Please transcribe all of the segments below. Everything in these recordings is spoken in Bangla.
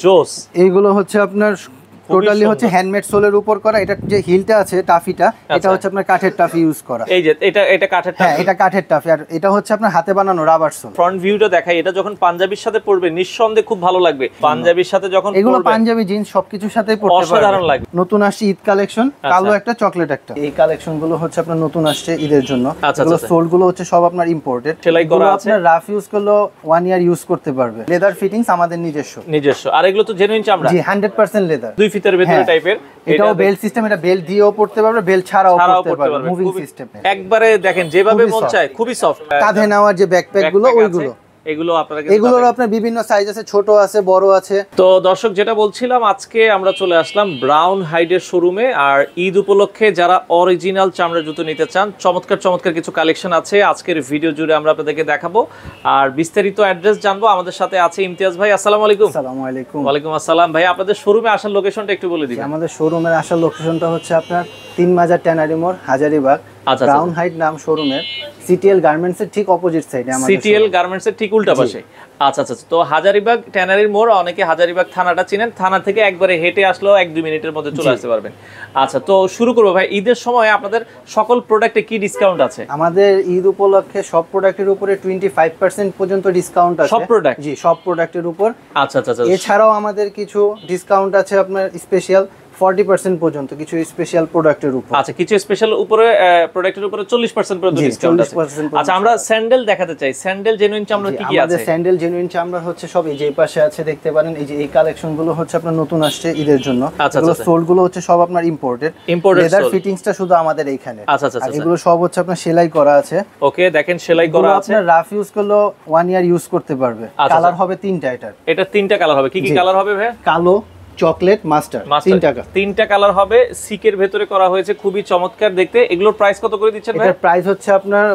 জোস। এইগুলো হচ্ছে আপনার টোটালি হচ্ছে হ্যান্ডমেড সোলের উপর করা। এটা যে হিলটা আছে টাফিটা, এটা হচ্ছে আপনার কাঠের টাফি ইউজ করা। এই যে এটা কাঠের টাফি। হ্যাঁ, এটা কাঠের টাফি, আর এটা হচ্ছে আপনার হাতে বানানো রাবার সোল। ফ্রন্ট ভিউটা দেখাই, এটা যখন পাঞ্জাবির সাথে পরবে নিঃসন্দেহে খুব ভালো লাগবে। পাঞ্জাবির সাথে যখন এগুলো পাঞ্জাবি জিন্স সবকিছুর সাথেই পরতে পারবেন, অসাধারণ লাগবে। নতুন আসছে ঈদ কালেকশন, কালো একটা চকলেট একটা। এই কালেকশন গুলো হচ্ছে আপনার নতুন আসছে ঈদের জন্য। এগুলো সোল গুলো হচ্ছে সব আপনার ইম্পোর্টেড, সেলাই করা আছে। আপনার রাফ ইউজ করলে 1 ইয়ার ইউজ করতে পারবে। লেদার ফিটিংস আমাদের নিজস্ব। আর এগুলো তো জেনুইন চামড়া। জি, 100% লেদার। দুই ফিতের ভেতরে টাইপের। এটাও বেল্ট সিস্টেম, এটা বেল্ট দিয়েও পড়তে পারবে, বেল্ট ছাড়াও পড়তে পারবে, মুভিং সিস্টেম। একবারে দেখেন যেভাবে মন চায়, খুবই সফট। কাঁধে নেওয়ার যে ব্যাকপ্যাক গুলো ওইগুলো, এগুলোর আপনার বিভিন্ন সাইজ আছে, ছোট আছে, বড় আছে। তো দর্শক যেটা বলছিলাম, আজকে আমরা চলে আসলাম ব্রাউন হাইডের শোরুমে। আর ঈদ উপলক্ষে যারা অরিজিনাল চামড়ার জুতো নিতে চান, চমৎকার কিছু কালেকশন আছে আজকের ভিডিও জুড়ে আমরা আপনাদেরকে দেখাবো। আর বিস্তারিত অ্যাড্রেস জানবো। আমাদের সাথে আছে ইমতিয়াজ ভাই। আসসালামু আলাইকুম। আসসালামু আলাইকুম। ওয়ালাইকুম আসসালাম। ভাই আপনাদের শোরুমে আসার লোকেশনটা একটু বলে দিবেন। আমাদের শোরুমের আসার লোকেশনটা হচ্ছে আপনার 3 মাজার ট্যানারি মোড়, হাজারীবাগ। ব্রাউন হাইড নাম শোরুমের। সিটিএল গার্মেন্টস এর ঠিক অপোজিট সাইডে আমাদের সিটিএল গার্মেন্টস এর ঠিক উল্টা পাশে। আচ্ছা। তো হাজারীবাগ ট্যানারির মোড়, অনেকে হাজারীবাগ থানাটা চিনেন, থানা থেকে একবারে হেঁটে আসলেও 1-2 মিনিটের মধ্যে চলে আসতে পারবেন। আচ্ছা, তো শুরু করবো ভাই। ঈদের সময় আপনাদের সকল প্রোডাক্টে কি ডিসকাউন্ট আছে? আমাদের ঈদ উপলক্ষে সব প্রোডাক্টের উপরে 25% পর্যন্ত ডিসকাউন্ট আছে। সব প্রোডাক্ট? জি, সব প্রোডাক্টের উপর। আচ্ছা। এছাড়াও আমাদের কিছু ডিসকাউন্ট আছে আপনার স্পেশাল 40% পর্যন্ত কিছু স্পেশাল প্রোডাক্টের উপর। আচ্ছা, কিছু স্পেশাল উপরে প্রোডাক্টের উপরে 40% পর্যন্ত ডিসকাউন্ট আছে। আচ্ছা, আমরা স্যান্ডেল দেখাতে চাই। স্যান্ডেল জেনুইন চামড়া কি আছে? আমাদের স্যান্ডেল জেনুইন চামড়া হচ্ছে সব এই যে পাশে আছে, দেখতে পারেন। এই যে এই কালেকশন গুলো হচ্ছে আপনার নতুন আসছে ঈদের জন্য। এগুলো সোল গুলো হচ্ছে সব আপনার ইম্পোর্টেড। লেদার ফিটিংসটা শুধু আমাদের এইখানে। আচ্ছা। এগুলো সব হচ্ছে আপনার সেলাই করা আছে। ওকে, দেখেন সেলাই করা আছে। আপনার রাফ ইউজ করলে 1 ইয়ার ইউজ করতে পারবে। কালার হবে 3টা। এটা 3টা কালার হবে। কি কালার হবে ভাই? কালো, চকলেট, মাস্টার, 3টা কালার হবে। সিকের ভেতরে করা হয়েছে, খুবই চমৎকার দেখতে। এগুলোর প্রাইস কত করে দিচ্ছেন ভাই? এটার প্রাইস হচ্ছে আপনার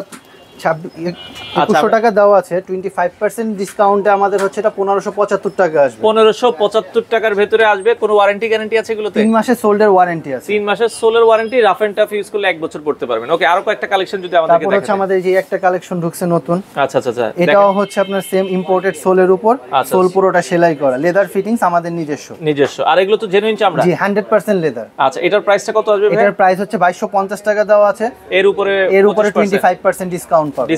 2100 টাকা দেওয়া আছে। 25% ডিসকাউন্টে আমাদের হচ্ছে এটা 1575 টাকা আসবে। 1575 টাকার ভেতরে আসবে। কোনো ওয়ারেন্টি গ্যারান্টি আছে এগুলোতে? 3 মাসের সোল্ডের ওয়ারেন্টি আছে। 3 মাসের সোলের warranty, rough and tough use করলে 1 বছর পড়তে পারবেন। ওকে, আরো কয়েকটা কালেকশন যদি আমাদেরকে দেখান। তারপর হচ্ছে আমাদের যে একটা কালেকশন ঢুকছে নতুন। আচ্ছা। এটাও হচ্ছে আপনার সেম ইম্পোর্টেড সোলের উপর, সোল পুরোটা সেলাই করা, লেদার ফিটিংস আমাদের নিজস্ব। আর এগুলো তো জেনুইন চামড়া? জি, 100% লেদার। আচ্ছা, এটার প্রাইসটা কত আসবে ভাই? এটার প্রাইস হচ্ছে 2250 টাকা দেওয়া আছে। এর উপরে 25% ডিসকাউন্ট পাবে।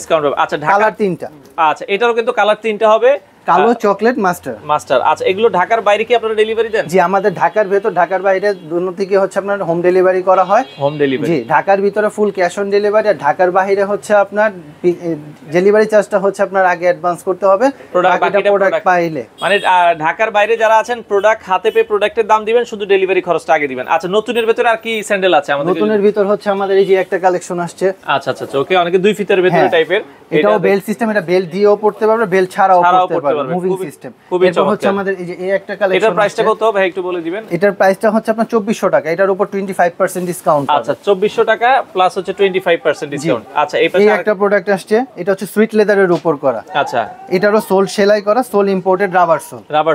আচ্ছা, কালার 3টা। আচ্ছা, এটারও কিন্তু কালার 3টা হবে। কালো, চকলেট, মাস্টার। আচ্ছা, এগুলো ঢাকার বাইরে কি আপনারা ডেলিভারি দেন? জি, আমাদের ঢাকার ভেতর, ঢাকার বাইরে দুটো থেকে হচ্ছে আপনার হোম ডেলিভারি করা হয়। Home delivery? জি, ঢাকার ভিতরে ফুল ক্যাশ অন ডেলিভারি, আর ঢাকার বাইরে হচ্ছে আপনার ডেলিভারি চার্জটা হচ্ছে আপনার আগে অ্যাডভান্স করতে হবে প্রোডাক্ট পাইলে। মানে ঢাকার বাইরে যারা আছেন, প্রোডাক্ট হাতে পেয়ে প্রোডাক্টের দাম দিবেন, শুধু ডেলিভারি খরচটা আগে দিবেন। আচ্ছা, নতুনের ভিতরে আর কি স্যান্ডেল আছে আমাদের? নতুনের ভিতর হচ্ছে আমাদের এই যে একটা কালেকশন আসছে। আচ্ছা। ওকে, অনেকে 2 ফিতের ভিতরে টাইপের। এটাও বেল্ট সিস্টেম, এটা বেল্ট দিয়েও পড়তে পারবে, বেল্ট ছাড়াও পড়তে পারবে, মুভিং সিস্টেম। এরপর হচ্ছে আমাদের এই যে এই একটা কালেকশন। এটার প্রাইসটা কত ভাই একটু বলে দিবেন? এটার প্রাইসটা হচ্ছে আপনার 2400 টাকা। এটার উপর 25% ডিসকাউন্ট। আচ্ছা, 2400 টাকা প্লাস হচ্ছে 25% ডিসকাউন্ট। আচ্ছা, এই পাশে একটা প্রোডাক্ট আসছে, এটা হচ্ছে সুইট লেদারের উপর করা। আচ্ছা, এটারও সোল সেলাই করা, সোল ইম্পোর্টেড রাবার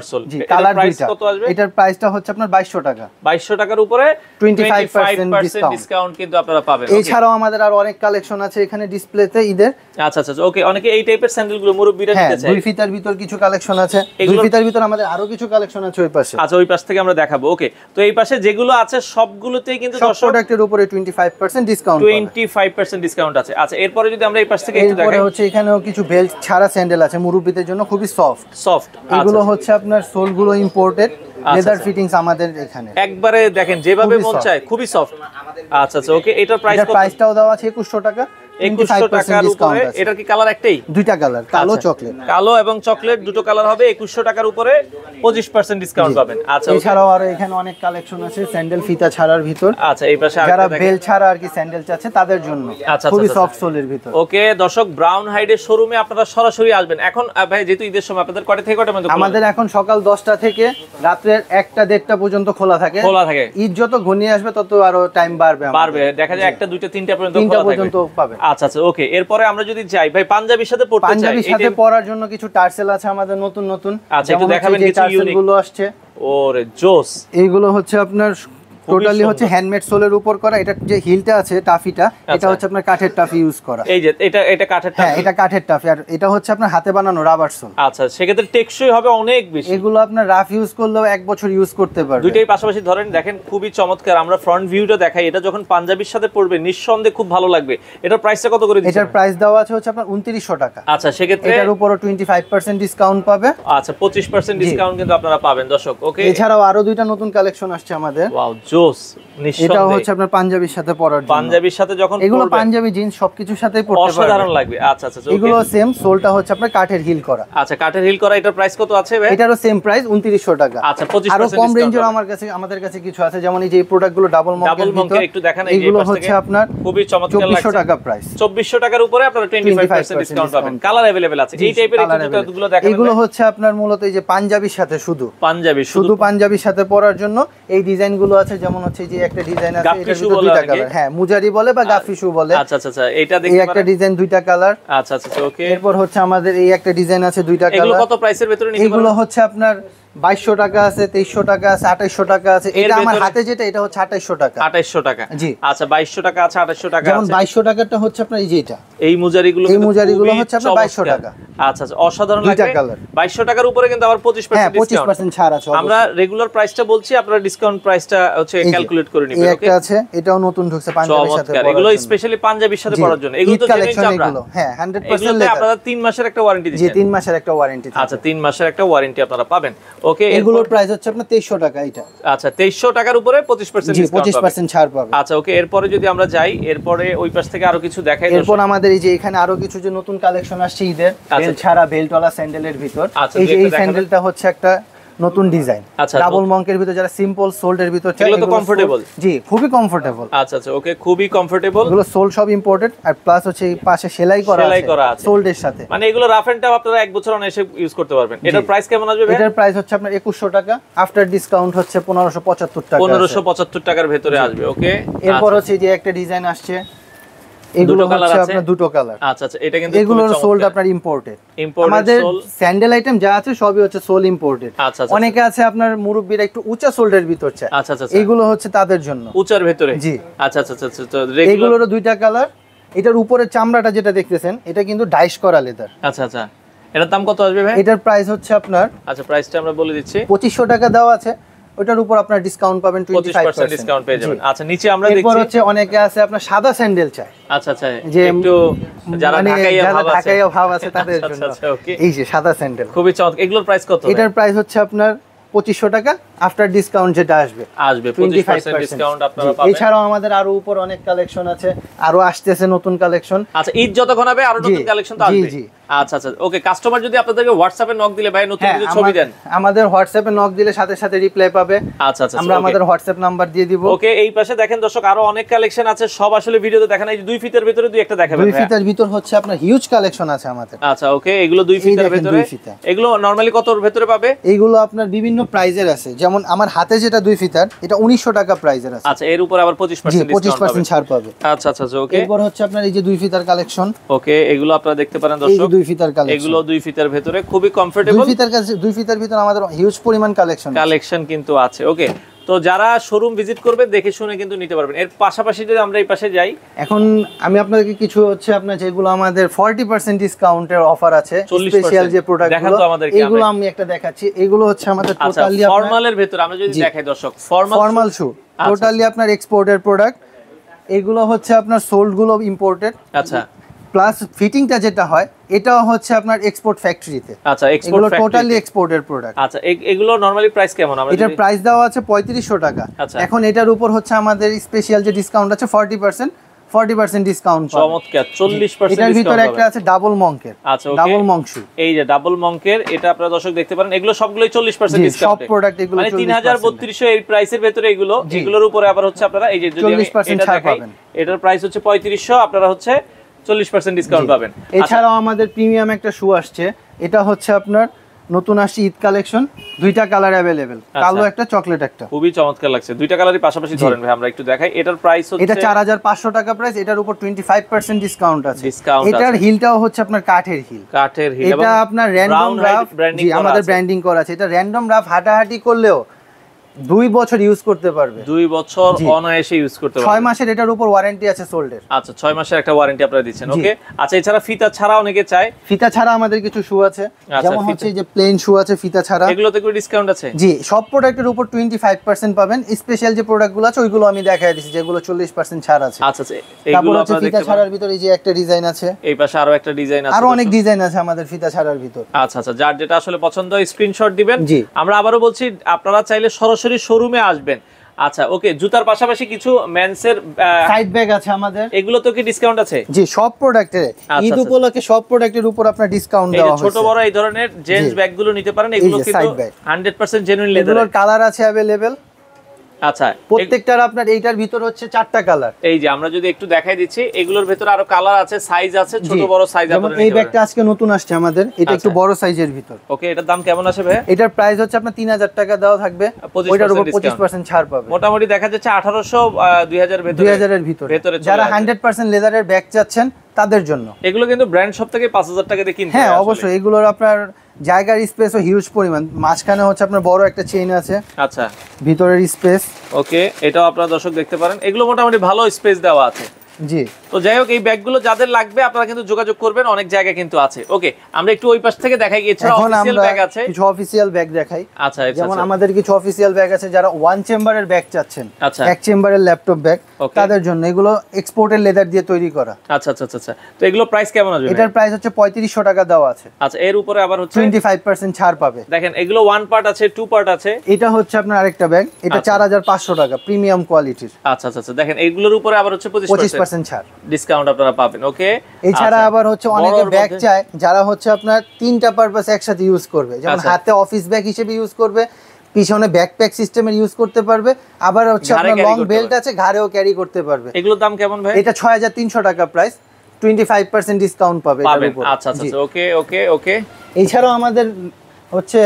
সোল। জি, কালার দুইটা। কত আসবে? এটার প্রাইসটা হচ্ছে আপনার 2200 টাকা। 2200 টাকার উপরে 25% ডিসকাউন্ট কিন্তু আপনারা পাবেন। এছাড়াও আমাদের আরো অনেক কালেকশন আছে এখানে ডিসপ্লেতে ঈদের। আচ্ছা। ওকে, অনেকে এই টাইপের স্যান্ডেলগুলো মুরব্বিরা নিতে চায়। 2 ফিতার ভিতর কিছু কালেকশন আছে। 2 ফিতার ভিতর আমাদের আরো কিছু কালেকশন আছে ওই পাশে। আচ্ছা, ওই পাশ থেকে আমরা দেখাবো। ওকে, তো এই পাশে যেগুলো আছে সবগুলোতেই কিন্তু সব প্রোডাক্টের উপরে 25% ডিসকাউন্ট। 25% ডিসকাউন্ট আছে। আচ্ছা, এরপরে যদি আমরা এই পাশ থেকে একটু দেখাই। এরপরে হচ্ছে এখানেও কিছু বেল্ট ছাড়া স্যান্ডেল আছে মুরব্বিদের জন্য, খুবই সফট। এগুলো হচ্ছে আপনার সোল গুলো ইম্পোর্টেড, লেদার ফিটিংস আমাদের এখানে। একবারে দেখেন যেভাবে মন চায়, খুবই সফট। আচ্ছা। ওকে, এটার প্রাইসটাও দেওয়া আছে 2100 টাকা। 2100 টাকার উপরে। এটা কি কালার একটাই? দুইটা কালার, কালো চকলেট। কালো এবং চকলেট দুটো কালার হবে। 2100 টাকার উপরে 25% ডিসকাউন্ট পাবেন। আচ্ছা, এছাড়াও আর এখানে অনেক কালেকশন আছে স্যান্ডেল ফিতা ছাড়ার ভিতর। আচ্ছা, এই পাশে যারা বেল ছাড়া আর কি স্যান্ডেল চাচ্ছে তাদের জন্য খুবই সফট সোলের ভিতর। ওকে দর্শক, ব্রাউন হাইডের শোরুমে আপনারা সরাসরি আসবেন। এখন ভাই যেহেতু ঈদের সময় আপনাদের কয়টা থেকে কয়টা পর্যন্ত? আমাদের এখন সকাল 10টা থেকে রাত্রের 1টা-1:30 পর্যন্ত খোলা থাকে। ঈদ যত ঘনিয়ে আসবে তত আরো টাইম বাড়বে। দেখা যায় 1টা, 2টা, 3টা পর্যন্ত পাবে। আচ্ছা। ওকে, এরপরে আমরা যদি যাই ভাই পাঞ্জাবির সাথে পড়তে চাই, পাঞ্জাবির সাথে পরার জন্য কিছু টার্সেল আছে আমাদের নতুন। আচ্ছা, একটু দেখাবেন কিছু ইউনিক গুলো আসছে। ওরে জোস। এইগুলো হচ্ছে আপনার টোটালি হচ্ছে হ্যান্ডমেড সোলের উপর করা। এটা যে হিলটা আছে টাফিটা, এটা হচ্ছে আপনার কাঠের টাফি ইউজ করা। এই যে এটা কাঠের টাফি, হ্যাঁ এটা কাঠের টাফি, আর এটা হচ্ছে আপনার হাতে বানানো রাবার সোল। আচ্ছা, সেক্ষেত্রে টেকসই হবে অনেক বেশি। এগুলো আপনার রাফ ইউজ করলেও 1 বছর ইউজ করতে পারবে। দুইটাই পাশাপাশি ধরেন, দেখেন খুবই চমৎকার। আমরা ফ্রন্ট ভিউটা দেখাই, এটা যখন পাঞ্জাবির সাথে পরবে নিঃসন্দেহে খুব ভালো লাগবে। এটার প্রাইসটা কত করে দিচ্ছেন? এটার প্রাইস দেওয়া আছে হচ্ছে আপনার 2900 টাকা। আচ্ছা, সেক্ষেত্রে এটার উপরও 25% ডিসকাউন্ট পাবে। আচ্ছা, 25% ডিসকাউন্ট কিন্তু আপনারা পাবেন দর্শক। ওকে, এছাড়াও আরো দুইটা নতুন কালেকশন আসছে আমাদের। ওয়াও, জোস। এটাও হচ্ছে আপনার পাঞ্জাবির সাথে পরার জন্য। পাঞ্জাবির সাথে যখন এগুলো পাঞ্জাবি জিন্স সবকিছুর সাথেই পরতে পারবে, অসাধারণ লাগবে। আচ্ছা আচ্ছা, এগুলো সেম সোলটা হচ্ছে আপনার কাঠের হিল করা। আচ্ছা, কাঠের হিল করা। এটার প্রাইস কত আছে ভাই? এটারও সেম প্রাইস 2900 টাকা। আচ্ছা, 25% আরো কম রেঞ্জের আমাদের কাছে কিছু আছে, যেমন এই যে এই প্রোডাক্টগুলো ডাবল মঙ্কের একটু দেখান। এই যে এগুলো হচ্ছে আপনার খুবই চমৎকার লাগছে। 2400 টাকা প্রাইস। 2400 টাকার উপরে আপনারা 25% ডিসকাউন্ট পাবেন। কালার अवेलेबल আছে। এই টাইপের জুতাগুলো দেখান। এগুলো হচ্ছে আপনার মূলত এই যে পাঞ্জাবির সাথে শুধু শুধু পাঞ্জাবির সাথে পরার জন্য এই ডিজাইনগুলো আছে। যেমন হচ্ছে যে একটা ডিজাইন আছে, এটার ভিতরে দুইটা কালার। হ্যাঁ, মুজারি বলে বা গাফি শু বলে। আচ্ছা আচ্ছা, এটা দেখতে পারেন। এই একটা ডিজাইন দুইটা কালার। আচ্ছা আচ্ছা, ওকে। এরপর হচ্ছে আমাদের এই একটা ডিজাইন আছে দুইটা কালার। এগুলো কত প্রাইসের ভিতরে নিতে পারবেন? এগুলো হচ্ছে আপনার 2200 টাকা আছে, 2300 টাকা আছে, 2800 টাকা আছে। এটা আমার হাতে যেটা, এটা হচ্ছে 2800 টাকা। 2800 টাকা, জি। আচ্ছা, 2200 টাকা আছে, 2800 টাকা আছে। যেমন 2200 টাকাটা হচ্ছে আপনার এই যে এটা, এই মুজারিগুলো হচ্ছে আপনার 2200 টাকা। আচ্ছা আচ্ছা, অসাধারণ লাগে। 2200 টাকার উপরে কিন্তু আবার 25% ডিসকাউন্ট। 25% ছাড় আছে। আমরা রেগুলার প্রাইসটা বলছি, আপনারা ডিসকাউন্ট প্রাইসটা হচ্ছে ক্যালকুলেট করে নেবেন। ওকে, একটা আছে, এটাও নতুন ঢুকছে পাঞ্জাবির সাথে পরার জন্য। এগুলো স্পেশালি পাঞ্জাবির সাথে পরার জন্য। এগুলো তো জেনুইন চামড়া। হ্যাঁ, 100% লেদার। আপনারা 3 মাসের একটা ওয়ারেন্টি দিচ্ছেন। জি, 3 মাসের একটা ওয়ারেন্টি। আচ্ছা, 3 মাসের একটা ওয়ারেন্টি আপনারা পাবেন। ওকে, এগুলোর প্রাইস হচ্ছে আপনার 2300 টাকা। এটা আচ্ছা, 2300 টাকার উপরে 25% ডিসকাউন্ট। 25% ছাড় পাবে। আচ্ছা, ওকে। এরপরে যদি আমরা যাই, এরপরে ওই পাশ থেকে আরো কিছু দেখাই। এরপর আমাদের এই যে এখানে আরো কিছু যে নতুন কালেকশন আসছে ঈদের, বেল্ট ছাড়া বেল্টওয়ালা স্যান্ডেলের ভিতর। এই যে এই স্যান্ডেলটা হচ্ছে একটা নতুন ডিজাইন, ডাবল মঙ্কের ভিতর, যারা সিম্পল সোল্ডের ভিতর চায়। এগুলো তো কমফোর্টেবল। জি, খুবই কমফোর্টেবল। আচ্ছা আচ্ছা, ওকে, খুবই কমফোর্টেবল। এগুলো সোল সব ইম্পোর্টেড, আর প্লাস হচ্ছে এই পাশে সেলাই করা আছে সোল্ডের সাথে। মানে এগুলো রাফ এন্ড টাফ আপনারা 1 বছর অনায়াসে ইউজ করতে পারবেন। এটার প্রাইস কেমন আসবে ভাই? এটার প্রাইস হচ্ছে আপনার 2100 টাকা, আফটার ডিসকাউন্ট হচ্ছে 1575 টাকা। 1575 টাকার ভিতরে আসবে। ওকে, এরপর হচ্ছে যে একটা ডিজাইন আসছে, এগুলো হচ্ছে আপনার দুটো কালার। আচ্ছা আচ্ছা, এটা কিন্তু এগুলোর সোল আপনার ইম্পোর্টেড। আমাদের স্যান্ডেল আইটেম যা আছে সবই হচ্ছে সোল ইম্পোর্টেড। আচ্ছা, অনেকে আছে আপনার মুরব্বিরা একটু উঁচা সোল্ডের ভিতর চায়। আচ্ছা আচ্ছা, এগুলো হচ্ছে তাদের জন্য, উঁচার ভিতরে। জি, আচ্ছা আচ্ছা আচ্ছা। এগুলোর দুইটা কালার। এটার উপরের চামড়াটা যেটা দেখতেছেন, এটা কিন্তু ডাইস করা লেদার। আচ্ছা আচ্ছা, এটার দাম কত আসবে ভাই? এটার প্রাইস হচ্ছে আপনার, আচ্ছা, প্রাইসটা আমরা বলে দিচ্ছি, 2500 টাকা দেওয়া আছে। ওটার উপর আপনার ডিসকাউন্ট পাবেন 25% ডিসকাউন্ট পেয়ে যাবেন। আচ্ছা, নিচে আমরা দেখছি এরপর হচ্ছে অনেকে আছে আপনার সাদা স্যান্ডেল চায়। আচ্ছা আচ্ছা, যে একটু যারা ঢাকাইয়া ভাব আছে তাদের জন্য এই যে সাদা স্যান্ডেল খুবই চমৎকার। এগুলোর প্রাইস কত? এটার প্রাইস হচ্ছে আপনার 2500 টাকা, আফটার ডিসকাউন্ট যেটা আসবে 25% ডিসকাউন্ট আপনারা পাবেন। এছাড়াও আমাদের আরো উপর অনেক কালেকশন আছে, আরো আসতেছে নতুন কালেকশন। আচ্ছা, ঈদ যতক্ষণ হবে আরো নতুন কালেকশন তো আসবে। জি জি। আচ্ছা আচ্ছা, ওকে। কাস্টমার যদি আপনাদেরকে হোয়াটসঅ্যাপে নক দিলে ভাই নতুন কিছু ছবি দেন, আমাদের হোয়াটসঅ্যাপে নক দিলে সাথে সাথে রিপ্লাই পাবে। আচ্ছা আচ্ছা, আমরা আমাদের হোয়াটসঅ্যাপ নাম্বার দিয়ে দিব। ওকে, এই পাশে দেখেন দর্শক, আরো অনেক কালেকশন আছে, সব আসলে ভিডিওতে দেখেন। এই 2 ফিটের ভিতরে দুই একটা দেখাবেন। 2 ফিটের ভিতর হচ্ছে আপনার হিউজ কালেকশন আছে আমাদের। আচ্ছা, ওকে। এগুলো 2 ফিটের ভিতরে, এগুলো নরমালি কতর ভিতরে পাবে? এগুলো আপনার বিভিন্ন প্রাইজের আছে, যেমন আমার হাতে যেটা 2 ফিটার, এটা 1900 টাকা প্রাইজের আছে। আচ্ছা, এর উপর আবার 25% ছাড় পাবে। আচ্ছা আচ্ছা, ওকে। এরপর হচ্ছে আপনার এই যে 2 ফিটার কালেকশন। ওকে, এগুলো আপনারা দেখতে পারেন দর্শক, এই যে 2 ফিটার কালেকশন। এগুলো 2 ফিটার ভিতরে খুবই কমফোর্টেবল। 2 ফিটার ভিতর আমাদের হিউজ পরিমাণ কালেকশন কিন্তু আছে। ওকে, তো যারা শোরুম ভিজিট করবে দেখে শুনে কিন্তু নিতে পারবেন। এর পাশাপাশি যদি আমরা এই পাশে যাই, এখন আমি আপনাদেরকে কিছু হচ্ছে আপনার যেগুলো আমাদের 40% ডিসকাউন্টের অফার আছে, স্পেশাল যে প্রোডাক্টগুলো, এগুলো আমি একটা দেখাচ্ছি। এগুলো হচ্ছে আমাদের টোটালি ফর্মালের ভিতর আমরা যদি দেখাই দর্শক, ফর্মাল শু টোটালি আপনার এক্সপোর্টের প্রোডাক্ট। এগুলো হচ্ছে আপনার সোল্ড গুলো ইম্পোর্টেড। আচ্ছা, প্লাস ফিটিংটা যেটা হয় এটাও হচ্ছে আপনার এক্সপোর্ট ফ্যাক্টরিতে। আচ্ছা, এক্সপোর্ট ফ্যাক্টরি, টোটালি এক্সপোর্টের প্রোডাক্ট। আচ্ছা, এগুলো নরমালি প্রাইস কেমন? আমরা এটার প্রাইস দেওয়া আছে 3500 টাকা। এখন এটার উপর হচ্ছে আমাদের স্পেশাল যে ডিসকাউন্ট আছে 40% ডিসকাউন্ট পাবেন। চমৎকার, 40% এটার ভিতরে একটা আছে ডাবল মঙ্কের। আচ্ছা, ডাবল মংশু, এই যে ডাবল মঙ্কের, এটা আপনারা দর্শক দেখতে পারেন। এগুলো সবগুলোই 40% ডিসকাউন্ট। সব প্রোডাক্ট এগুলো মানে 3300 এই প্রাইসের ভিতরে এগুলোর উপরে আবার হচ্ছে আপনারা এই যে যদি 40% ছাড় পাবেন। এটার প্রাইস হচ্ছে 3500, আপনারা হচ্ছে 40% ডিসকাউন্ট পাবেন। এছাড়াও আমাদের প্রিমিয়াম একটা শু আসছে, এটা হচ্ছে আপনার নতুন আসছে ঈদ কালেকশন, দুইটা কালার अवेलेबल, কালো একটা চকলেট একটা। খুবই চমৎকার লাগছে, দুইটা কালারই পাশাপাশি ধরেন ভাই, আমরা একটু দেখাই। এটার প্রাইস হচ্ছে, এটা 4500 টাকা প্রাইস, এটার উপর 25% ডিসকাউন্ট আছে। এটার হিলটাও হচ্ছে আপনার কাঠের হিল। এটা আপনার র‍্যান্ডম রাফ, জি আমাদের ব্র্যান্ডিং করা আছে। এটা র‍্যান্ডম রাফ হাঁটাহাঁটি করলেও 2 বছর ইউজ করতে পারবে। 2 বছর অনায়াসে ইউজ করতে পারবে। 6 মাসের এটার উপর ওয়ারেন্টি আছে সোল্ডের। আচ্ছা 6 মাসের একটা ওয়ারেন্টি আপনারা দিচ্ছেন। ওকে, আচ্ছা এছাড়া ফিতা ছাড়া অনেকে চায়, ফিতা ছাড়া আমাদের কিছু শু আছে, যেমন হচ্ছে যে প্লেন শু আছে ফিতা ছাড়া, এগুলোতে কি ডিসকাউন্ট আছে? জি, সব প্রোডাক্টের উপর 25% পাবেন। স্পেশাল যে প্রোডাক্টগুলো আছে ওইগুলো আমি দেখাই দিচ্ছি, যেগুলো 40% ছাড় আছে। আচ্ছা আচ্ছা, এগুলো আপনারা ফিতা ছাড়ার ভিতরে এই যে একটা ডিজাইন আছে, এই পাশে আরো একটা ডিজাইন আছে, আরো অনেক ডিজাইন আছে আমাদের ফিতা ছাড়ার ভিতর। আচ্ছা আচ্ছা, যার যেটা আসলে পছন্দ হয় স্ক্রিনশট দিবেন। আমরা আবারও বলছি আপনারা চাইলে সরাসরি শোরুমে আসবেন। আচ্ছা ওকে, জুতার পাশাপাশি কিছু মেন্সের সাইড ব্যাগ আছে আমাদের, এগুলো তো কি ডিসকাউন্ট আছে? জি, সব প্রোডাক্টে ঈদ উপলক্ষে সব প্রোডাক্টের উপর আপনার ডিসকাউন্ট দেওয়া হচ্ছে। ছোট বড় এই ধরনের জেন্টস ব্যাগগুলো নিতে পারেন, এগুলো কিন্তু 100% জেনুইন লেদার। এগুলোর কালার আছে अवेलेबल। আচ্ছা, প্রত্যেকটার আপনার এইটার ভিতর হচ্ছে 4টা কালার। এই যে আমরা যদি একটু দেখাই দিচ্ছি, এগুলোর ভিতরে আরো কালার আছে, সাইজ আছে, ছোট বড় সাইজ আপনারা নিতে পারেন। এই ব্যাগটা আজকে নতুন আসছে আমাদের, এটা একটু বড় সাইজের ভিতর। ওকে, এটার দাম কেমন আছে ভাই? এটার প্রাইস হচ্ছে আপনার 3000 টাকা দেওয়া থাকবে, ওইটার উপর 25% ছাড় পাবে। মোটামুটি দেখা যাচ্ছে 1800 2000 এর ভিতরে যারা 100% লেদারের ব্যাগ চাচ্ছেন তাদের জন্য। এগুলো কিন্তু ব্র্যান্ড শপ থেকে 5000 টাকা দিয়ে কিনতে হয়। হ্যাঁ অবশ্যই, এগুলোর আপনার জায়গার স্পেসও হিউজ পরিমাণ, মাঝখানে হচ্ছে আপনার বড় একটা চেইন আছে। আচ্ছা, ভিতরের স্পেস। ওকে, এটাও আপনারা দর্শক দেখতে পারেন, এগুলো মোটামুটি ভালো স্পেস দেওয়া আছে। জি, তো যাই হোক, এই ব্যাগগুলো যাদের লাগবে আপনারা কিন্তু যোগাযোগ করবেন, অনেক জায়গায় কিন্তু আছে। ওকে, আমরা একটু ওই পাশ থেকে দেখাই, গিয়েছি অফিশিয়াল ব্যাগ আছে, কিছু অফিশিয়াল ব্যাগ দেখাই। আচ্ছা, যেমন আমাদের কিছু অফিশিয়াল ব্যাগ আছে, যারা ওয়ান চেম্বারের ব্যাগ চাচ্ছেন, আচ্ছা, এক চেম্বারের ল্যাপটপ ব্যাগ, তাদের জন্য এগুলো এক্সপোর্টেড লেদার দিয়ে তৈরি করা। আচ্ছা আচ্ছা আচ্ছা, তো এগুলো প্রাইস কেমন আসবে? এটার প্রাইস হচ্ছে 3500 টাকা দেওয়া আছে। আচ্ছা, এর উপরে আবার হচ্ছে 25% ছাড় পাবে। দেখেন, এগুলো ওয়ান পার্ট আছে, টু পার্ট আছে। এটা হচ্ছে আপনার আরেকটা ব্যাগ, এটা 4500 টাকা প্রিমিয়াম কোয়ালিটির। আচ্ছা আচ্ছা, দেখেন এগুলোর উপরে আবার হচ্ছে 25% ছাড় ডিসকাউন্ট আপনারা পাবেন। ওকে, এছাড়া আবার হচ্ছে অনেকে ব্যাগ চায় যারা হচ্ছে আপনার 3টা পারপাস একসাথে ইউজ করবে, যেমন হাতে অফিস ব্যাগ হিসেবে ইউজ করবে, পিছনে ব্যাকপ্যাক সিস্টেমের ইউজ করতে পারবে, আবার হচ্ছে আপনার লং বেল্ট আছে, ঘাড়েও ক্যারি করতে পারবে। এগুলোর দাম কেমন ভাই? এটা 6300 টাকা প্রাইস, 25% ডিসকাউন্ট পাবে এর উপর। আচ্ছা আচ্ছা, ওকে ওকে ওকে। এছাড়াও আমাদের হচ্ছে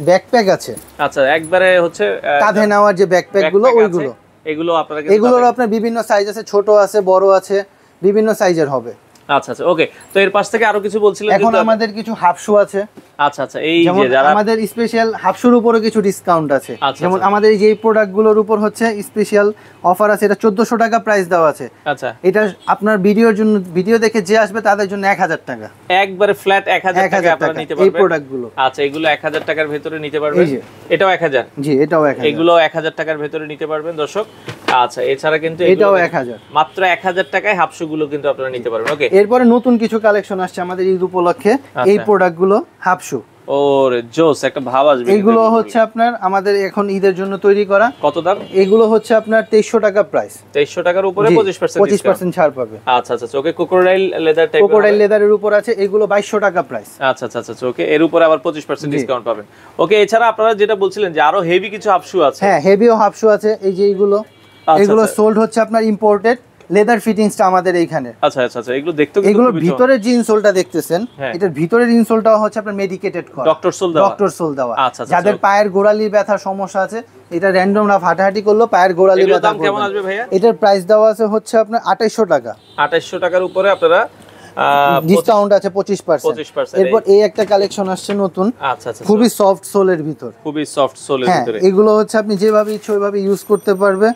ব্যাকপ্যাক আছে। আচ্ছা, একবারে হচ্ছে কাঁধে নেওয়ার যে ব্যাকপ্যাক গুলো, ওইগুলো এগুলো আপনারা এগুলোর আপনার বিভিন্ন সাইজ আছে, ছোট আছে, বড় আছে, বিভিন্ন সাইজের হবে। আচ্ছা আচ্ছা, ওকে। তো এর পাশ থেকে আরো কিছু বলছিলেন? এখন আমাদের কিছু হাফ শু আছে। আচ্ছা আচ্ছা, এই যে যারা আমাদের স্পেশাল হাফ শুর উপরে কিছু ডিসকাউন্ট আছে। যেমন আমাদের এই যে প্রোডাক্টগুলোর উপর হচ্ছে স্পেশাল অফার আছে, এটা 1400 টাকা প্রাইস দেওয়া আছে। আচ্ছা, এটা আপনার ভিডিওর জন্য, ভিডিও দেখে যে আসবে তাদের জন্য 1000 টাকা, একবারে ফ্ল্যাট 1000 টাকা আপনারা নিতে পারবেন এই প্রোডাক্টগুলো। আচ্ছা, এগুলো 1000 টাকার ভিতরে নিতে পারবেন। এটাও 1000? জি, এটাও 1000। এগুলো 1000 টাকার ভিতরে নিতে পারবেন দর্শক। আচ্ছা, এছাড়া কিন্তু এটাও 1000, মাত্র 1000 টাকায় হাফশু গুলো কিন্তু আপনারা নিতে পারবেন। ওকে, এরপরে নতুন কিছু কালেকশন আসছে আমাদের ঈদ উপলক্ষে, এই প্রোডাক্টগুলো হাফশু। ওরে জোস, একটা ভাব আসবে। এগুলো হচ্ছে আপনার আমাদের এখন ঈদের জন্য তৈরি করা। কত দাম? এগুলো হচ্ছে আপনার 2300 টাকা প্রাইস। 2300 টাকার উপরে 25% ছাড় পাবে। আচ্ছা আচ্ছা, ওকে। ক্রোকোডাইল লেদার টাইপের, ক্রোকোডাইল লেদারের উপর আছে, এগুলো 2200 টাকা প্রাইস। আচ্ছা আচ্ছা আচ্ছা, ওকে। এর উপরে আবার 25% ডিসকাউন্ট পাবেন। ওকে, এছাড়া আপনারা যেটা বলছিলেন যে আরো হেভি কিছু হাফশু আছে। হ্যাঁ, হেভিও হাফশু আছে। এই যে এগুলো সোল্ড হচ্ছে আপনার ইম্পোর্টেড লেদার ফিটিংসটা আমাদের এইখানে। আচ্ছা আচ্ছা আচ্ছা, এগুলো দেখতে এগুলোর ভিতরের যে ইনসোলটা দেখতেছেন, এটার ভিতরের ইনসোলটা হচ্ছে আপনার মেডিকেটেড করা, ডক্টর সোল দেওয়া। যাদের পায়ের গোড়ালির ব্যথার সমস্যা আছে, এটা র্যান্ডম না হাঁটাহাঁটি করলো পায়ের গোড়ালির ব্যথা। দাম কেমন আসবে ভাইয়া? এটার প্রাইস দেওয়া আছে হচ্ছে আপনার 2800 টাকা। 2800 টাকার উপরে আপনারা ডিসকাউন্ট আছে 25%। এরপর এই একটা কালেকশন আসছে নতুন। আচ্ছা আচ্ছা, খুবই সফট সোলের ভিতর, খুবই সফট সোলের ভিতরে। এগুলো হচ্ছে আপনি যেভাবে ইচ্ছে ওইভাবে ইউজ করতে পারবে,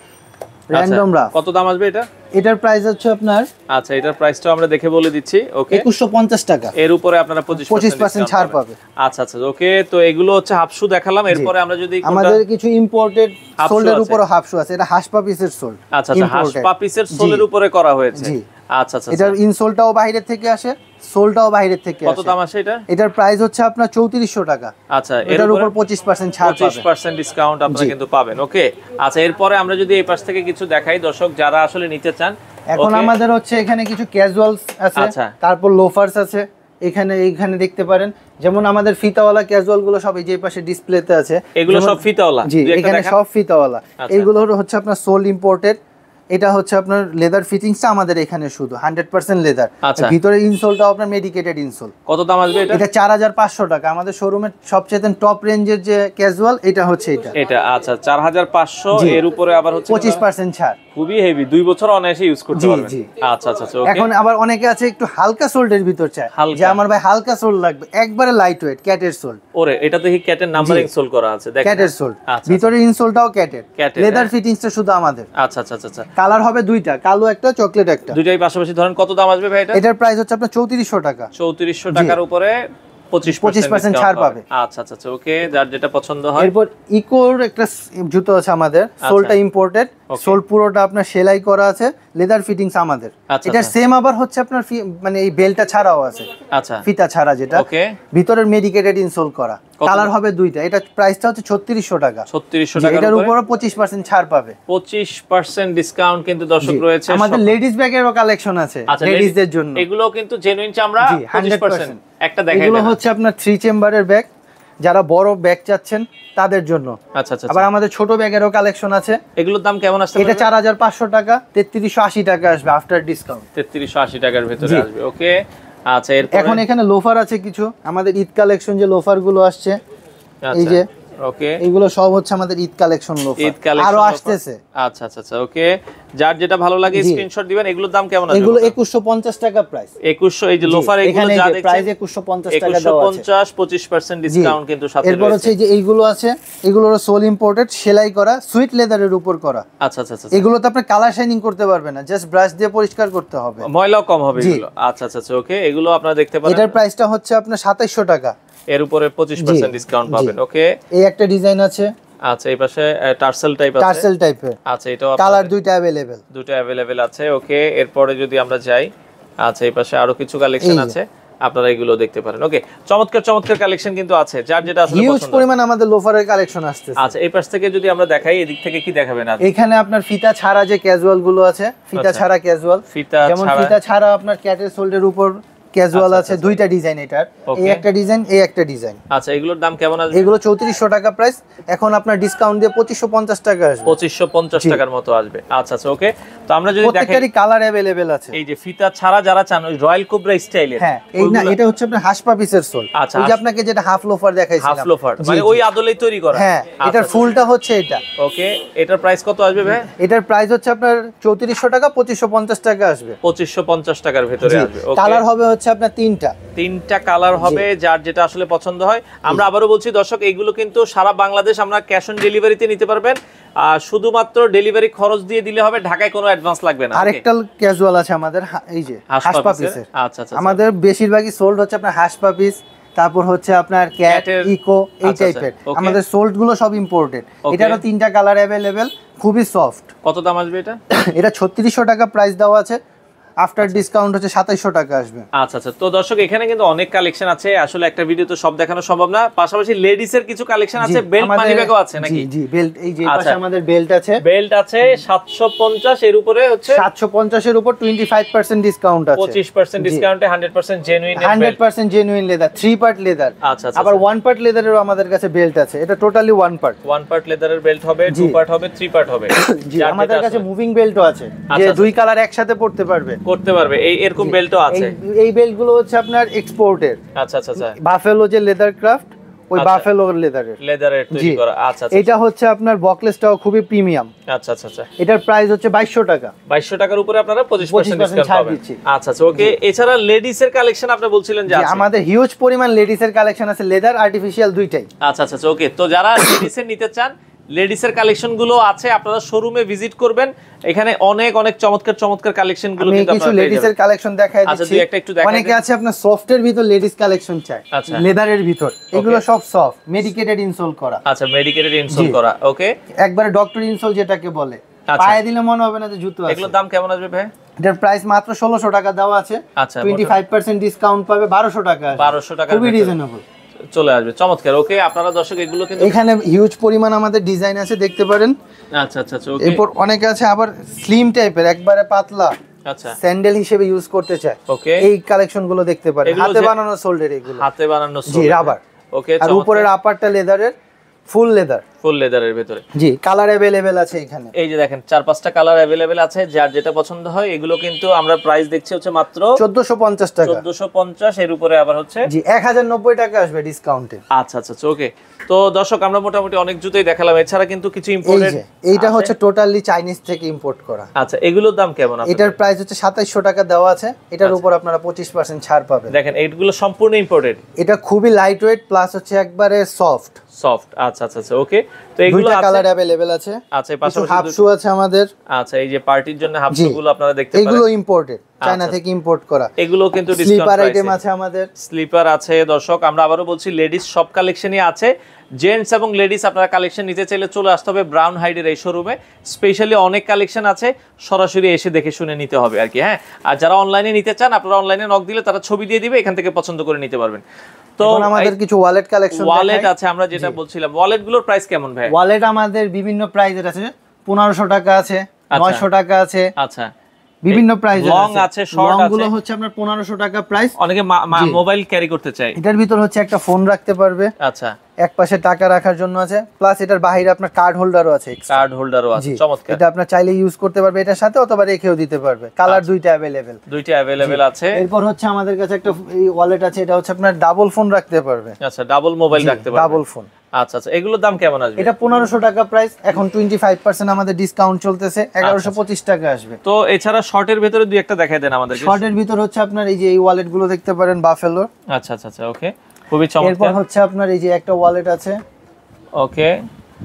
র্যান্ডম রাফ। কত দাম আসবে এটা? এটার প্রাইস হচ্ছে আপনার, আচ্ছা, এটার প্রাইসটা আমরা দেখে বলে দিচ্ছি। ওকে, 2150 টাকা। এর উপরে আপনারা 25% ছাড় পাবে। আচ্ছা আচ্ছা, ওকে। তো এগুলো হচ্ছে হাফশু দেখালাম। এরপরে আমরা যদি আমাদের কিছু ইম্পোর্টেড সোলের উপরে হাফশু আছে, এটা হাসপা পিসের সোল। আচ্ছা আচ্ছা, হাসপা পিসের সোলের উপরে করা হয়েছে। জি, আচ্ছা আচ্ছা, এটার ইনসোলটাও বাইরে থেকে আসে, সোলটাও বাইরে থেকে আসে। কত দাম আসে এটা? এটার প্রাইস হচ্ছে আপনার 3400 টাকা। আচ্ছা, এটার উপর 25% ছাড় পাবেন, 25% ডিসকাউন্ট আপনারা কিন্তু পাবেন। ওকে, আচ্ছা। এরপরে আমরা যদি এই পাশ থেকে কিছু দেখাই দর্শক যারা আসলে নিতে চান, এখন আমাদের হচ্ছে এখানে কিছু ক্যাজুয়ালস আছে, তারপর লোফার্স আছে। এইখানে দেখতে পারেন, যেমন আমাদের ফিতাওয়ালা ক্যাজুয়াল গুলো সব এই যে পাশে ডিসপ্লেতে আছে, এগুলো সব ফিতাওয়ালা। জি, এখানে সব ফিতাওয়ালা। এইগুলো হচ্ছে আপনার সোল ইম্পোর্টেড, এটা হচ্ছে আপনার লেদার ফিটিংসটা আমাদের এখানে শুধু 100% লেদার। আচ্ছা। ভিতরে ইনসোলটাও আপনার মেডিকেটেড ইনসোল। কত দাম আসবে এটা? এটা 4500 টাকা। আমাদের শোরুমের সবচেয়ে টপ রেঞ্জের যে ক্যাজুয়াল এটা হচ্ছে এটা আচ্ছা 4500 এর উপরে আবার হচ্ছে 25% ছাড়। খুবই হেভি, 2 বছর অনায়াসে ইউজ করতে পারবেন। আচ্ছা ওকে। এখন আবার অনেকে আছে একটু হালকা সোল্ডের ভিতর চায়, যে আমার ভাই হালকা সোল লাগবে, একবারে লাইট ওয়েট ক্যাটের সোল। ওরে এটা দেখি ক্যাটের নাম্বারিং সোল করা আছে, দেখেন ক্যাটের সোল। ভিতরের ইনসোলটাও ক্যাটের, লেদার ফিটিংসটা শুধু আমাদের। আচ্ছা কালার হবে দুইটা, কালো একটা চকলেট একটা, দুইটাই পাশাপাশি ধরেন। কত দাম আসবে ভাই এটা? এটার প্রাইস হচ্ছে আপনার 3400 টাকা। 3400 টাকার উপরে 25% ছাড় পাবে। আচ্ছা ওকে, যার যেটা পছন্দ হয়। এরপর ইকোর একটা জুতো আছে আমাদের, সোলটা ইম্পোর্টেড, সোল পুরোটা আপনার সেলাই করা আছে, লেদার ফিটিংস আমাদের। এটা সেম আবার হচ্ছে আপনার মানে এই বেলটা ছাড়াও আছে, আচ্ছা ফিতা ছাড়া যেটা, ওকে, ভিতরের মেডিকেটেড ইনসোল করা। কালার হবে দুইটা। এটা প্রাইসটা হচ্ছে 3600 টাকা। 3600 টাকা। এটার উপরে 25% ছাড় পাবে। 25% ডিসকাউন্ট কিন্তু দর্শক রয়েছে। আমাদের লেডিস ব্যাগেরও কালেকশন আছে লেডিসদের জন্য। এগুলো কিন্তু জেনুইন চামড়া 25%। একটা দেখাই, এগুলো হচ্ছে আপনার 3 চেম্বারের ব্যাগ, যারা বড় ব্যাগ চাচ্ছেন তাদের জন্য। আচ্ছা আবার আমাদের ছোট ব্যাগেরও কালেকশন আছে। এগুলোর দাম কেমন আসছে? এটা 4500 টাকা, 3380 টাকা আসবে আফটার ডিসকাউন্ট। 3380 টাকার ভিতরে আসবে, ওকে। আচ্ছা এখন এখানে লোফার আছে কিছু, আমাদের ঈদ কালেকশন যে লোফার গুলো আসছে, এই যে ওকে, এগুলো সব হচ্ছে আমাদের Eid collection loafer, Eid collection আরো আসতেছে। আচ্ছা ওকে, যার যেটা ভালো লাগে স্ক্রিনশট দিবেন। এগুলোর দাম কেমন আছে? এগুলো 2150 টাকা প্রাইস। 2100। এই যে লোফার, এগুলো যা দেখছেন প্রাইস 2150 টাকা দেওয়া আছে। 2150, 25% ডিসকাউন্ট কিন্তু সাথে রয়েছে। এরপর হচ্ছে এই যে এইগুলো আছে, এগুলোর সোল ইম্পোর্টেড, সেলাই করা, সুইট লেদারের উপর করা। আচ্ছা এগুলোতে আপনি কালার শাইনিং করতে পারবেন না, জাস্ট ব্রাশ দিয়ে পরিষ্কার করতে হবে, ময়লাও কম হবে এগুলো। আচ্ছা ওকে, এগুলো আপনারা দেখতে পারেন। এটার প্রাইসটা হচ্ছে আপনার 2700 টাকা। এর উপরে 25% ডিসকাউন্ট পাবেন, ওকে। এই একটা ডিজাইন আছে। আচ্ছা, এই পাশে টার্সেল টাইপ আছে, টার্সেল টাইপের। আচ্ছা, এটাও কালার দুইটা अवेलेबल আছে, ওকে। এরপরে যদি আমরা যাই, আচ্ছা এই পাশে আরো কিছু কালেকশন আছে, আপনারা এগুলো দেখতে পারেন, ওকে। চমৎকার কালেকশন কিন্তু আছে, যার যেটা আসলে হিউজ পরিমাণ আমাদের লোফারের কালেকশন আসছে। আচ্ছা, এই পাশ থেকে যদি আমরা দেখাই, এদিক থেকে কি দেখাবেন? এখানে আপনার ফিতা ছাড়া যে ক্যাজুয়াল গুলো আছে, ফিতা ছাড়া ক্যাজুয়াল, যেমন ফিতা ছাড়া আপনার ক্যাটের সোল্ডের উপর ক্যাজুয়াল আছে, দুইটা ডিজাইন, এটার এই একটা ডিজাইন, এই একটা ডিজাইন। আচ্ছা, এগুলোর দাম কেমন আসবে? এগুলো 3400 টাকা প্রাইস, এখন আপনার ডিসকাউন্ট দিয়ে 2550 টাকা আসবে। 2550 টাকার মতো আসবে। আচ্ছা ওকে। তো আমরা যদি দেখি, প্রত্যেকটারই কালার अवेलेबल আছে। এই যে ফিতা ছাড়া যারা চান, ওই রয়্যাল কোবরা স্টাইলের, হ্যাঁ, এই না, এটা হচ্ছে আপনার হাসপা পিসের সোল। আচ্ছা, ওই যে আপনাকে যেটা হাফ লোফার দেখাইছিলাম, হাফ লোফার মানে ওই আদলেই তৈরি করা। হ্যাঁ, এটার ফুলটা হচ্ছে এটা, ওকে। এটার প্রাইস কত আসবে ভাই? এটার প্রাইস হচ্ছে আপনার 3400 টাকা, 2550 টাকা আসবে। 2550 টাকার ভিতরে আসবে, ওকে। কালার হবে হচ্ছে আপনার তিনটা কালার হবে, যার যেটা আসলে পছন্দ হয়। আমরা আবারও বলছি দর্শক, এইগুলো কিন্তু সারা বাংলাদেশ আমরা ক্যাশ অন ডেলিভারিতে নিতে পারবেন, আর শুধুমাত্র ডেলিভারি খরচ দিয়ে দিলে হবে, ঢাকায় কোনো অ্যাডভান্স লাগবে না। আরেকটা ক্যাজুয়াল আছে আমাদের, এই যে হাসপা পিসের। আচ্ছা, আমাদের বেশিরভাগই সোল্ড হচ্ছে আপনার হাসপা পিস, তারপর হচ্ছে আপনার ক্যাট, ইকো, এই টাইপের। আমাদের সোল্ড গুলো সব ইম্পোর্টেড। এটারও তিনটা কালার अवेलेबल, খুবই সফট। কত দাম আসবে এটা? এটা 3600 টাকা প্রাইস দেওয়া আছে, আফটার ডিসকাউন্ট হচ্ছে 2700 টাকা আসবে। আচ্ছা তো দর্শক, এখানে কিন্তু অনেক কালেকশন আছে, আসলে একটা ভিডিওতে সব দেখানো সম্ভব না। পাশাপাশি লেডিস এর কিছু কালেকশন আছে, বেল্ট মানি ব্যাগও আছে নাকি? জি, বেল্ট, এই যে পাশে আমাদের বেল্ট আছে। বেল্ট আছে 750, এর উপরে হচ্ছে 750 এর উপর 25% ডিসকাউন্ট আছে। 25% ডিসকাউন্টে 100% genuine, 100% genuine leather, 3 part leather. আচ্ছা, আবার 1 পার্ট লেদারেরও আমাদের কাছে বেল্ট আছে। এটা টোটালি 1 পার্ট লেদারের বেল্ট হবে, 2 পার্ট হবে, 3 পার্ট হবে। জি, আমাদের কাছে মুভিং বেল্টও আছে, যে দুই কালার একসাথে পড়তে পারবে। এরকম বেল্টও আছে। এই বেল্টগুলো হচ্ছে আপনার এক্সপোর্টের। আচ্ছা বাফেলো যে লেদার ক্রাফট, ওই বাফেলো লেদারের তৈরি করা। আচ্ছা এটা হচ্ছে আপনার বকলেসটাও খুবই প্রিমিয়াম। আচ্ছা এটার প্রাইস হচ্ছে 2200 টাকা। 2200 টাকার উপরে আপনারা 25% ডিসকাউন্ট পাবেন। আচ্ছা ওকে। এছাড়া লেডিস এর কালেকশন আপনি বলছিলেন যে আছে, আমাদের হিউজ পরিমাণ লেডিস এর কালেকশন আছে, লেদার, আর্টিফিশিয়াল দুইটাই। আচ্ছা ওকে। তো যারা লেডিস এর নিতে চান, লেডিস এর কালেকশন গুলো আছে, আপনারা শোরুমে ভিজিট করবেন, এখানে অনেক চমৎকার কালেকশন গুলো কিন্তু আপনারা কিছু লেডিস এর কালেকশন দেখাই দিচ্ছি। আচ্ছা, দুই একটা একটু দেখাই। অনেকে আছে আপনার সফটের ভিতর লেডিস কালেকশন চায়, লেদারের ভিতর, এগুলো সব সফট, মেডিকেটেড ইনসোল করা। আচ্ছা, মেডিকেটেড ইনসোল করা, ওকে। একবারে ডক্টর ইনসোল যেটাকে বলে, পায়ে দিলে মনে হবে না যে জুতো আছে। এগুলোর দাম কেমন আসবে ভাই? এটার প্রাইস মাত্র 1600 টাকা দেওয়া আছে। আচ্ছা, 25% ডিসকাউন্ট পাবে, 1200 টাকা। 1200 টাকা, খুবই রিজনেবল চলে আসবে। চমৎকার, ওকে। আপনারা দর্শক এগুলো কিন্তু এখানে হিউজ পরিমাণ আমাদের ডিজাইন আছে, দেখতে পারেন। আচ্ছা ওকে। এরপর অনেক আছে আবার স্লিম টাইপের, একবারে পাতলা, আচ্ছা, স্যান্ডেল হিসেবে ইউজ করতে চায়, ওকে। এই কালেকশন গুলো দেখতে পারেন। হাতে বানানো সোল্ডের, এগুলো হাতে বানানো জি, রাবার, ওকে। আর উপরের আপারটা লেদারের, ফুল লেদার। ফুল লেদারের ভিতরে। জি, কালার अवेलेबल আছে এখানে। এই যে দেখেন 4-5টা কালার अवेलेबल আছে, যার যেটা পছন্দ হয়। এগুলো কিন্তু আমরা প্রাইস দেখছি হচ্ছে মাত্র 1450 টাকা। 1450 এর উপরে আবার হচ্ছে জি 1090 টাকা আসবে ডিসকাউন্টে। আচ্ছা আচ্ছা ওকে। তো দর্শক আমরা মোটামুটি অনেক জুতোই দেখালাম, এছাড়া কিন্তু কিছু ইম্পোর্টেড। এইটা হচ্ছে টোটালি চাইনিজ থেকে ইম্পোর্ট করা। আচ্ছা এগুলোর দাম কেমন? এটার প্রাইস হচ্ছে 2700 টাকা দেওয়া আছে, এটার উপর আপনারা 25% ছাড় পাবেন। দেখেন এইগুলো সম্পূর্ণ ইম্পোর্টেড। এটা খুবই লাইট ওয়েট প্লাস হচ্ছে একবারে সফট। আচ্ছা আচ্ছা ওকে। তো এগুলো দুইটা কালার अवेलेबल আছে। আচ্ছা এই পাশে হাফ শু আছে আমাদের। আচ্ছা এই যে পার্টির জন্য হাফ শু গুলো আপনারা দেখতে পারেন, এগুলো ইম্পোর্টেড, চায়না থেকে ইম্পোর্ট করা। এগুলো কিন্তু ডিসকাউন্ট স্লিপার আইটেম আছে আমাদের। স্লিপার আছে দর্শক, আমরা আবারও বলছি লেডিস সব কালেকশনই আছে। জেন্টস এবং লেডিস আপনারা কালেকশন নিতে চাইলে চলে আসতে হবে ব্রাউন হাইডের এই শোরুমে। স্পেশালি অনেক কালেকশন আছে, সরাসরি এসে দেখে শুনে নিতে হবে আর কি। হ্যাঁ, আর যারা অনলাইনে নিতে চান আপনারা অনলাইনে নক দিলে তারা ছবি দিয়ে দিবে, এখান থেকে পছন্দ করে নিতে পারবেন। তো আমাদের কিছু ওয়ালেট কালেকশন ওয়ালেট আছে, আমরা যেটা বলছিলাম ওয়ালেট গুলোর প্রাইস কেমন ভাই? ওয়ালেট আমাদের বিভিন্ন প্রাইসের আছে, 1500 টাকা আছে, 900 টাকা আছে। আচ্ছা বিভিন্ন প্রাইস লং আছে, শর্ট আছে। লং গুলো হচ্ছে আপনার 1500 টাকা প্রাইস। অনেকে মোবাইল ক্যারি করতে চায়, এটার ভিতর হচ্ছে একটা ফোন রাখতে পারবে। আচ্ছা এক পাশে টাকা রাখার জন্য আছে, প্লাস এটার বাইরে আপনার কার্ড হোল্ডারও আছে। কার্ড হোল্ডারও আছে, চমৎকার। এটা আপনার চাইলে ইউজ করতে পারবে এটার সাথে, অথবা রেখেও দিতে পারবে। কালার দুইটা अवेलेबल আছে। এরপর হচ্ছে আমাদের কাছে একটা এই ওয়ালেট আছে, এটা হচ্ছে আপনার ডাবল ফোন রাখতে পারবে। আচ্ছা ডাবল মোবাইল রাখতে পারবে, ডাবল ফোন। আচ্ছা আচ্ছা এগুলোর দাম কেমন আসবে? এটা 1500 টাকা প্রাইস, এখন 25% আমাদের ডিসকাউন্ট চলতেছে, 1125 টাকা আসবে। তো এছাড়া শর্টের ভিতরে দুই একটা দেখাই দেন আমাদেরকে। শর্টের ভিতর হচ্ছে আপনার এই যে এই ওয়ালেট গুলো দেখতে পারেন বাফেলো। আচ্ছা আচ্ছা আচ্ছা ওকে, খুবই চমৎকার। এরপর হচ্ছে আপনার এই যে একটা ওয়ালেট আছে, ওকে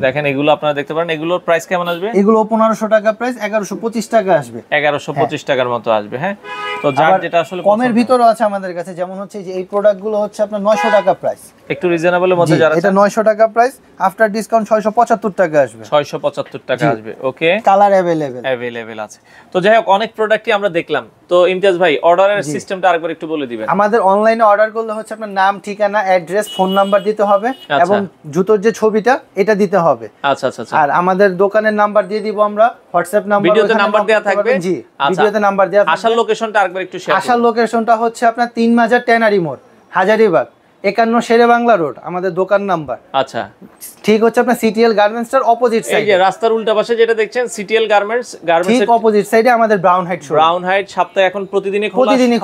দেখেন এগুলো আপনারা দেখতে পারেন। এগুলোর প্রাইস কেমন আসবে? এগুলো 1500 টাকা প্রাইস, 1125 টাকা আসবে। 1125 টাকার মতো আসবে। হ্যাঁ, তো যার যেটা আসলে কমের ভিতরও আছে আমাদের কাছে, যেমন হচ্ছে যে এই প্রোডাক্ট গুলো হচ্ছে আপনার 900 টাকা প্রাইস, একটু রিজনেবলের মধ্যে যারা এটা 900 টাকা প্রাইস, আফটার ডিসকাউন্ট 675 টাকা আসবে। 675 টাকা আসবে। ওকে, কালার अवेलेबल আছে। তো যাই হোক অনেক প্রোডাক্টই আমরা দেখলাম। তো ইমতিয়াজ ভাই অর্ডারের সিস্টেমটা আরেকবার একটু বলে দিবেন। আমাদের অনলাইনে অর্ডার করলে হচ্ছে আপনার নাম, ঠিকানা, অ্যাড্রেস, ফোন নাম্বার দিতে হবে, এবং জুতোর যে ছবিটা এটা দিতে হবে। আচ্ছা আচ্ছা আচ্ছা। আর আমাদের দোকানের নাম্বার দিয়ে দিব আমরা, হোয়াটসঅ্যাপ নাম্বার, ভিডিওতে নাম্বার দেয়া থাকবে। জি, ভিডিওতে নাম্বার দেয়া থাকবে। আসার লোকেশনটা আরেকবার একটু শেয়ার করুন। আসার লোকেশনটা হচ্ছে আপনার 3 মাজার ট্যানারি মোড়, হাজারীবাগ, 51 শেরে বাংলা রোড আমাদের দোকান নাম্বার। আচ্ছা, ঠিক হচ্ছে আপনার সিটিএল গার্মেন্টসটার অপোজিট সাইডে, এই যে রাস্তার উল্টা পাশে যেটা দেখছেন সিটিএল গার্মেন্টস, ঠিক অপোজিট সাইডে আমাদের brown height showroom. Brown height সপ্তাহে এখন প্রতিদিনই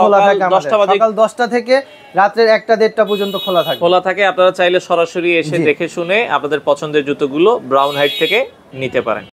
খোলা থাকে আমাদের, সকাল 10টা থেকে রাতের 1টা-1:30টা পর্যন্ত খোলা থাকে। আপনারা চাইলে সরাসরি এসে দেখে শুনে আপনাদের পছন্দের জুতোগুলো ব্রাউন হাইট থেকে নিতে পারেন।